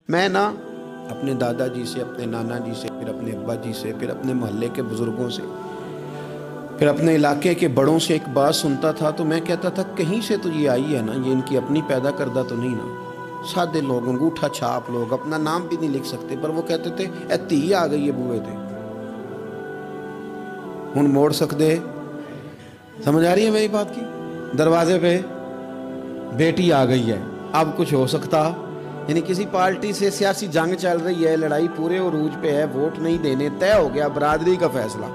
میں نا اپنے دادا جی سے، اپنے نانا جی سے، پھر اپنے ابا جی سے، پھر اپنے محلے کے بزرگوں سے، پھر اپنے علاقے کے بڑوں سے ایک بات سنتا تھا تو میں کہتا تھا کہیں سے تو یہ آئی ہے نا، یہ ان کی اپنی پیدا کردہ تو نہیں نا۔ سادے لوگ، انگوٹھا چھاپ لوگ، اپنا نام بھی نہیں لکھ سکتے، پر وہ کہتے تھے اے تھی آ گئی ہے بوئے تھے ہن موڑ سکتے۔ سمجھ آ رہی ہے میری بات کی؟ دروازے پہ بیٹی آ گئی ہے، اب کچھ ہو سکتا؟ یعنی کسی پارٹی سے سیاسی جنگ چل رہی ہے، لڑائی پورے عروج پہ ہے، ووٹ نہیں دینے، طے ہو گیا برادری کا فیصلہ،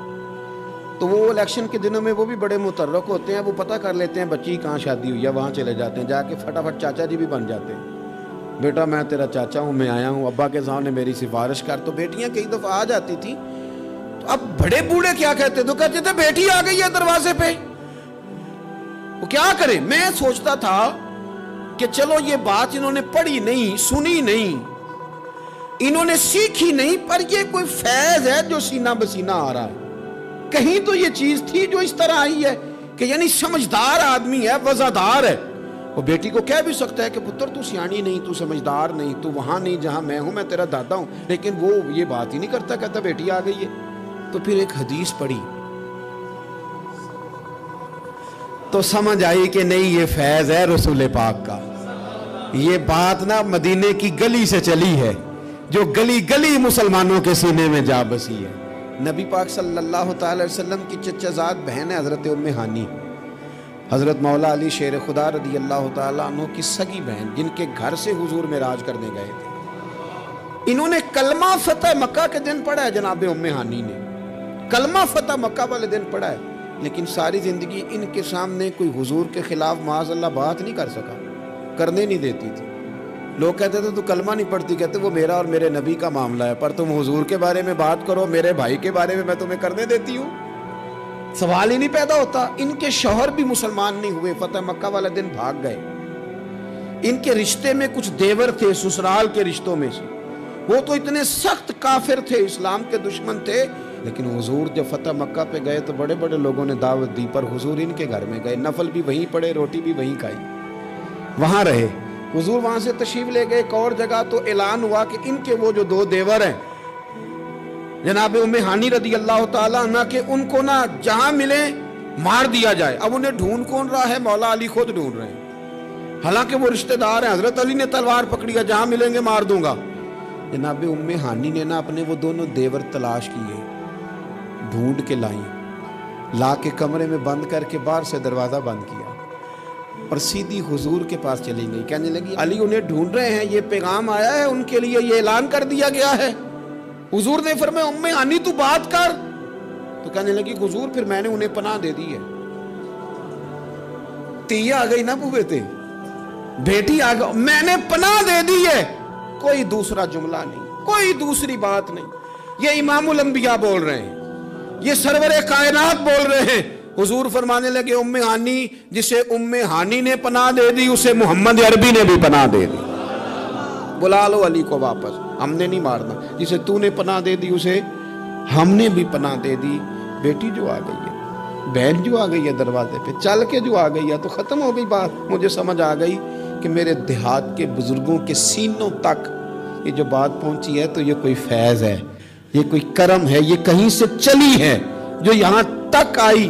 تو وہ الیکشن کے دنوں میں وہ بھی بڑے متحرک ہوتے ہیں، وہ پتہ کر لیتے ہیں بچی کہاں شادی ہوئی ہے، وہاں چلے جاتے ہیں، جا کے فٹافٹ چاچا جی بھی بن جاتے ہیں، بیٹا میں تیرا چاچا ہوں، میں آیا ہوں، ابا کے سامنے میری سفارش کر۔ تو بیٹیاں کئی دفعہ آ جاتی تھیں، تو اب بڑے بوڑھے کیا کہتے تو کہتے تھے بیٹی آ گئی ہے دروازے پہ، وہ کیا کرے؟ میں سوچتا تھا کہ چلو یہ بات انہوں نے پڑھی نہیں، سنی نہیں، انہوں نے سیکھی نہیں، پر یہ کوئی فیض ہے جو سینہ بسینہ آ رہا ہے۔ کہیں تو یہ چیز تھی جو اس طرح آئی ہے کہ یعنی سمجھدار آدمی ہے، وزادار ہے، وہ بیٹی کو کہہ بھی سکتا ہے کہ پتر تو سیانی نہیں، تو سمجھدار نہیں، تو وہاں نہیں جہاں میں ہوں، میں تیرا دادا ہوں، لیکن وہ یہ بات ہی نہیں کرتا، کہتا بیٹی آ گئی ہے۔ تو پھر ایک حدیث پڑھی تو سمجھ آئی کہ نہیں، یہ فیض ہے رسول پاک کا، یہ بات نا مدینے کی گلی سے چلی ہے، جو گلی گلی مسلمانوں کے سینے میں جا بسی ہے۔ نبی پاک صلی اللہ تعالی وسلم کی چچا زاد بہن ہے حضرت ام ہانی، حضرت مولا علی شیر خدا رضی اللہ تعالیٰ عنہ کی سگی بہن، جن کے گھر سے حضور معراج کرنے گئے تھے۔ انہوں نے کلمہ فتح مکہ کے دن پڑھا ہے، جناب ام ہانی نے کلمہ فتح مکہ والے دن پڑھا ہے، لیکن ساری زندگی ان کے سامنے کوئی حضور کے خلاف معاذ اللہ بات نہیں کر سکا، کرنے نہیں دیتی تھی۔ لوگ کہتے تھے تو کلمہ نہیں پڑھتی، کہتے وہ میرا اور میرے نبی کا معاملہ ہے، پر تم حضور کے بارے میں بات کرو، میرے بھائی کے بارے میں تمہیں کرنے دیتی ہوں، سوال ہی نہیں پیدا ہوتا۔ ان کے شوہر بھی مسلمان نہیں ہوئے، فتح مکہ والا دن بھاگ گئے۔ ان کے رشتے میں کچھ دیور تھے سسرال کے رشتوں میں سے، وہ تو اتنے سخت کافر تھے، اسلام کے دشمن تھے، لیکن حضور جب فتح مکہ پہ گئے تو بڑے بڑے لوگوں نے دعوت دی، پر حضور ان کے گھر میں گئے، نفل بھی وہیں پڑے، روٹی بھی وہیں کھائی، وہاں رہے۔ حضور وہاں سے تشریف لے گئے ایک اور جگہ، تو اعلان ہوا کہ ان کے وہ جو دو دیور ہیں جناب ام ہانی رضی اللہ تعالیٰ عنہ کے، ان کو نہ جہاں ملے مار دیا جائے۔ اب انہیں ڈھونڈ کون رہا ہے؟ مولا علی خود ڈھونڈ رہے ہیں، حالانکہ وہ رشتہ دار ہیں، حضرت علی نے تلوار پکڑی ہے، جہاں ملیں گے مار دوں گا۔ جناب ام ہانی نے نا اپنے وہ دونوں دیور تلاش کیے، ڈھونڈ کے لائیں، لا کے کمرے میں بند کر کے باہر سے دروازہ بند کیا اور سیدھی حضور کے پاس چلی گئی، کہنے لگی علی انہیں ڈھونڈ رہے ہیں، یہ پیغام آیا ہے ان کے لیے، یہ اعلان کر دیا گیا ہے۔ حضور نے فرمایا ام ہانی تو بات کر، تو کہنے لگی حضور پھر میں نے انہیں پناہ دے دی ہے، تی آ گئی نا بوئے تھے، بیٹی آ گئی، میں نے پناہ دے دی ہے، کوئی دوسرا جملہ نہیں، کوئی دوسری بات نہیں۔ یہ امام الانبیاء بول رہے ہیں، یہ سرور کائنات بول رہے ہیں۔ حضور فرمانے لگے ام ہانی، جسے ام ہانی نے پناہ دے دی اسے محمد عربی نے بھی پناہ دے دی، بلا لو علی کو واپس، ہم نے نہیں مارنا، جسے تو نے پناہ دے دی اسے ہم نے بھی پناہ دے دی۔ بیٹی جو آ گئی ہے، بہن جو آ گئی ہے دروازے پہ، چل کے جو آ گئی ہے تو ختم ہو گئی بات۔ مجھے سمجھ آ گئی کہ میرے دیہات کے بزرگوں کے سینوں تک یہ جو بات پہنچی ہے تو یہ کوئی فیض ہے، یہ کوئی کرم ہے، یہ کہیں سے چلی ہے جو یہاں تک آئی۔